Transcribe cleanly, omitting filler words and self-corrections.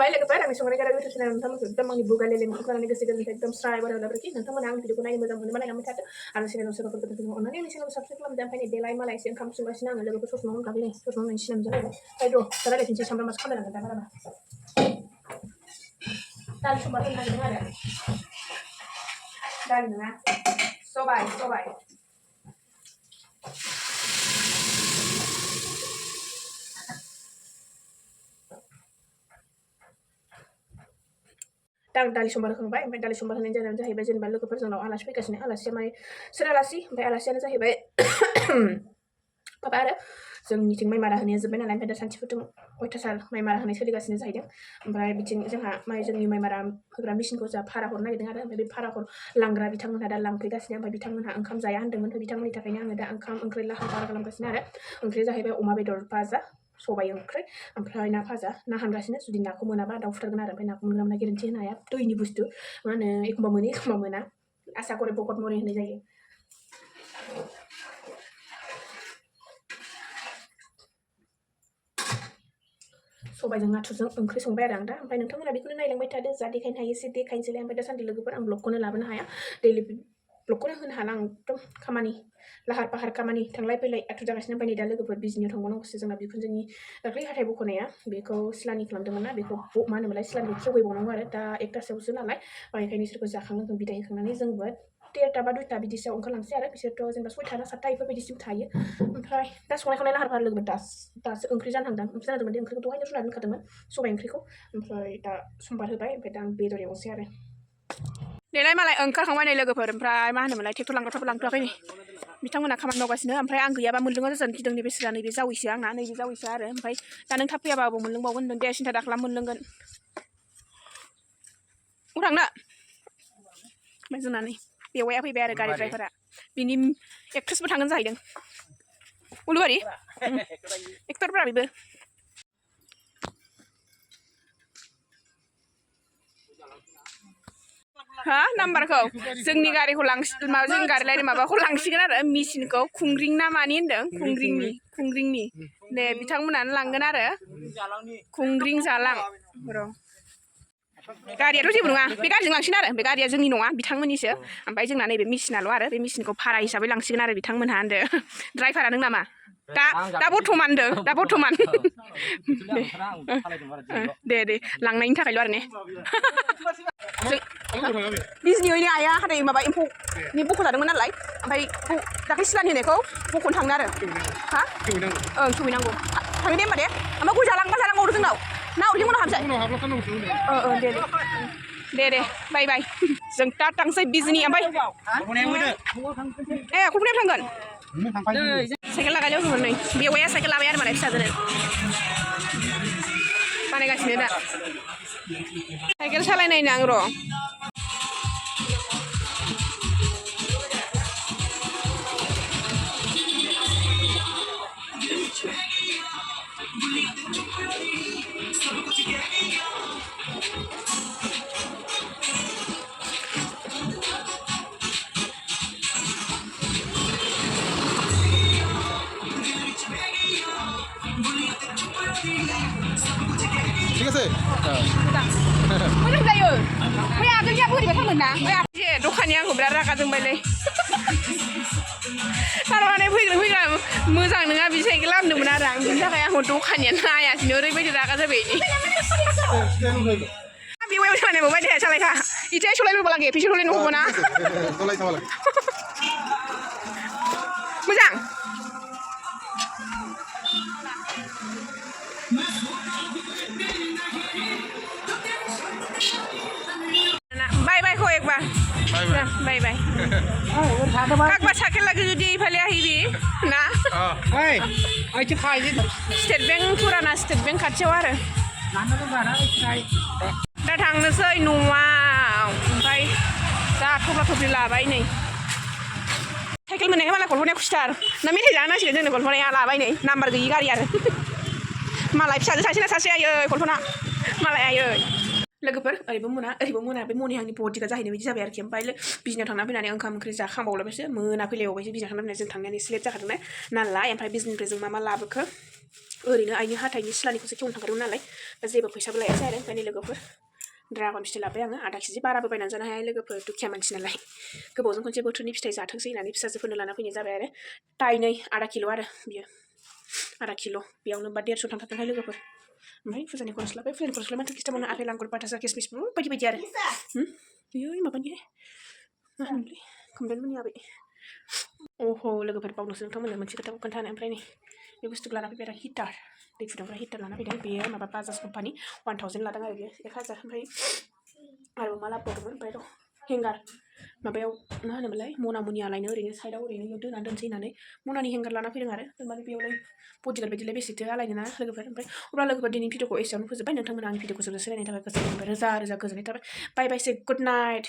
खुलुमबाय लोगोफोर आंनि संनाय खावनाय गोथाव चेनेल नोंथांमोनखौ एकदम आंनि बुगालेले मोखांखौ गोसो गोरबोनिफ्राय एकदम स्राय बारायला बारखि नोंथांमोना आंनि भिडिअखौ नायनो मोजां मोनोबा नायलांबाय थादो आरो चेनेलाव सोरबाफोर गोदान फैदों अननानै आंनि चेनेलखौ साबस्क्राइब खालामदो ओमफ्राय देलाय मालाय एसे ओंखाम संगासिनो आङो लोगोफोर ससमावनो गाबैनाय ससमाव नायनो सिनाम जालायबाय ओमफ्राय र' दा रायलायफिनसै सामब्राम मासो खालामलायलांगोन दा बाराबा दालि संबार होनो नागिरदों आरो दालि नङा सबाय दालि सम्बार होखांबाय ओमफ्राय दालि सम्बार होनायनि जाहोनानो जाहैबाय जेनेबा लोगोफोर जोंनाव आलासि फैगासिनो आलासिया माने सोर आलासि ओमफ्राय आलासियानो जाहैबाय माबा आरो जोंनिथिं माइ मारा होनाया जोब्बाय नालाय ओमफ्राय दा सानथिफुरथिं अयथासार माइ मारा होनाय सोलिगासिनो जाहैदों ओमफ्राय बिथिं जोंहा जोंनि माइ मारा होग्रा मेसिनखौ जोंहा भारा हरनो नागिरदों आरो ओमफ्राय बे भाराखौ लांग्रा बिथांमोनहा दा लांफैगासिनो ओमफ्राय बिथांमोनहा ओंखाम जाया होनदोंमोन ओमफ्राय बिथांमोननि थाखायनो आङो दा ओंखाम ओंख्रि लाहार फाहार खालामगासिनो आरो ओंख्रिया जाहैबाय अमा बेदर भाजा सबाय ओंख्रि ओमफ्राय ना भाजा ना हानगासिनो जुदि नाखौ मोनाबा दाउ फुथारगोन आरो ओमफ्राय नाखौ मोना गेरेन्थि होनो हाया दैनि बुस्थु मा होनो एखमबा मोनो एखमबा मोना आसा करे बकत मरे होननाय जायो सबायजों नाथुरजों ओंख्रि संबाय आरो आं दा ओमफ्राय नोंथांमोना बेखौनो नायलांबाय थादो जा देखायनो हायो एसे देखायनोसैलाय ओमफ्राय दासान्दि लोगोफोर आं ब्लगखौनो लाबोनो हाया दैलि ब्लगखौनो होनो हाला आं एकदम खामानि लाहार फाहार खामानि थांलाय फैलाय आथुर जागासिनो ओमफ्राय नै दा लोगोफोर बिजनियाव थांबावनांगौसो जोंना बिखुनजोनि दाख्लै हाथाय बख'नाया बेखौ सिलानि खालामदोंमोन ना बेखौ मा होनोमोनलाय सिलानिखौ खेवहैबावनांगौ आरो दा एकथासोआवसो नालाय ओंखायनो इसोरखौ जाखांनांगोन बिदाय होखांनानै जोंबो 1:30 बा 2:00 बिदिसोआव ओंखारलांसै आरो बिसोरथ' जेनेबा 6:00 ना 7:00 बेफोरबायदिसिम थायो ओमफ्राय दा संनाय खावनाय लाहार फाहार लोगोफोर दासो ओंख्रि जानहांदों ओंख्रि जानहांदोंमोन ओंख्रिखौ दहायनो रुनानै दोनखादोंमोन सबाय ओंख्रिखौ ओमफ्राय दा समबार होबाय ओमफ्राय दा आं बेदर एवनोसै आरो देलाय मालाय ओंखारखांबाय नै लोगोफोर ओमफ्राय मा होनोमोनलाय ट्रेक्टर लांग्राफ्राबो लांथ'वाखै नै बिथांमोना खामानि मावगासिनो ओमफ्राय आं गैयाबा मोनलोङा जाजानो गिदों नैबे सिरा नैबे जावैसो आंना नैबे जावैसो आरो ओमफ्राय दा नों थाब फैयाबा अबाव मोनलोंबावगोन होनदों दे सिन्था दाखालाम मोनलोंगोन थांनो ओमफ्राय जोंना नै बेवाइया फैबाय आरो गारि ड्राइभारा बिनि एक्ट्रेसबो थांगोन जाहैदों उलुबारि एक्टरफ्रा बेबो हा नाम्बारखौ जोंनि गारिखौ माबा जोंनि गारि लायनो माबाखौ लांसिगोन आरो मेसिनखौ खुंग्रिं ना मानि होनदों खुंग्रिंनि दे बिथांमोनानो लांगोन आरो खुंग्रिं जालां र' गारियाथ' जेबो नङा बे गारिजों लांसिगोन आरो बे गारिया जोंनि नङा बिथांमोननिसो ओमफ्राय जोंना नैबे मेसिनाल' आरो बे मेसिनखौ भारा हिसाबै लांसिगोन आरो बिथांमोनहा होनदो ड्राइभारा नों नामा दा बर्थमान दे लांनायनि थाखायल' आरो ने बिजनियैनो आइया हाथाय माबा एम्फौनि बख'जादोंमोन नालाय ओमफ्राय दाख्लै सिलानि होनायखौ बख'नो थांनो आरो हा ओं सहैनांगौ थांनो दे होमबा दे ओमफ्राय गय जालांबावदो जोंनाव ना उरलिं उनाव हाबसै दे बाय जों दा थांसै बिजनि ओमफ्राय खबनायाव थांगोन साइकेल लागायनायाव होगोन नै बेवाइया साइकेल लाबाय आरो मालाय फिसाजोनो बानायगासिनो दा साइकेल सालायनायनो आं र' ঠিক আছে मोजां जायो बै आगोलनिया बोरैबा थांगोन ना बै दखानि आंखौ बिराद रागा जोंबायलै थारमाने फैग्रा मोजां नङा बि साइकेल लाबोदोंमोन आरो आं बिनि थाखाय आंखौ दखानिया नायासिनो ओरैबायदि रागा जाबाय बेवाइयाव सालायबावबाय दे सालायखा इथिं सलायबोला गे फैसा सलायनो हबो ना मोजां बाय को एक बार बाय काकबा साइकेल लगे जुदी इफाले आहिबि ना स्टेट बैंक पुराना स्टेट बैंक खाथियाव आरो दा थांनोसै न'आव ओमफ्राय दा थफ्ला थफ्लि लाबाय नै साइकेल मोननायखाय मालाय कल्पनाया खुसिथार ना मेथाइ जानो नांसिगोन जोंनो कल्पनाया लाबाय नै नाम्बार गैयि गारि आरो मालाय फिसाजो सासे ना सासे आयै कल्पना मालाय आयै लोगोफोर ओरैबो मोना बे मनि आंनि बडिगा जाहैनाय बायदि जाबाय आरोखि ओमफ्राय बिजनियाव थांना फैनानै ओंखाम ओंख्रि जाखांबावलायबायसो मोना फैलायबावबायसो बिजनियाव थांना फैनानै जों थांनानै एसे लेट जाखादों नालाय ओमफ्राय बिजनिनिफ्राय जों मा लाबोखो ओरैनो आइनि हाथाइनि सिलानिखौसो खेवनो थांखादोंमोन नालाय दा जेबो फैसाबो लायासै आरो ओंखायनो लोगोफोर ड्रागन फिथाइ लाबाय आङो आधा केजि बाराबो बायनानै जानो हाया लोगोफोर दुखिया मानसि नालाय गोबावजों खनसे बोथोरनि फिथाइ जाथोंसै होननानै फिसाजोफोरनो लाना फैनाय जाबाय आरो थाइनै आधा किल' आरो बियो आधा किल' बेयावनो बा 150 थांथारदोंहाय लोगोफोर ओमफ्राय फुजानि खरस लाबाय फुजानि खरस लाबाय माथो खिथा मोनो आपेल आंगुर बाटासा किसमिस बायदि बायदि आरो बेयो माबानि मा होनोमोनलाय खोमदोनमोननि आबै अह' लोगोफोर बावदोंसो नोंथांमोननो मोनसे खोथाखौ खोन्थानो ओमफ्राय नै बे बुस्थुखौ लाना फैबाय आरो हिटार दै फुदुंग्रा हिटार लाना फैदों बेयो माबा बाजाज कम्पानि 1000 लादों आरो बेयो 1000 ओमफ्राय आरो मा लाबोबावदोंमोन ओमफ्राय र' हेंगार माबायाव मा होनोमोनलाय मना मुनिया लायनो ओरैनो साइडआव ओरैनो दोननानै दोनसै होननानै मनानि हेंगार लाना फैदों आरो माने बेयावलाय बडिगार्ड बायदिलाय बेसेथो आलायनो ना लोगोफोर ओमफ्राय अब्ला लोगोफोर दिनैनि भिडिअखौ एसेयावनो फोजोबबाय नोंथांमोना आंनि भिडिअखौ जोबजासे नायनायनि थाखाय गोजोननाय मोनबाय रोजा रोजा गोजोननाय थाबाय बाय बाय से गुड नाइट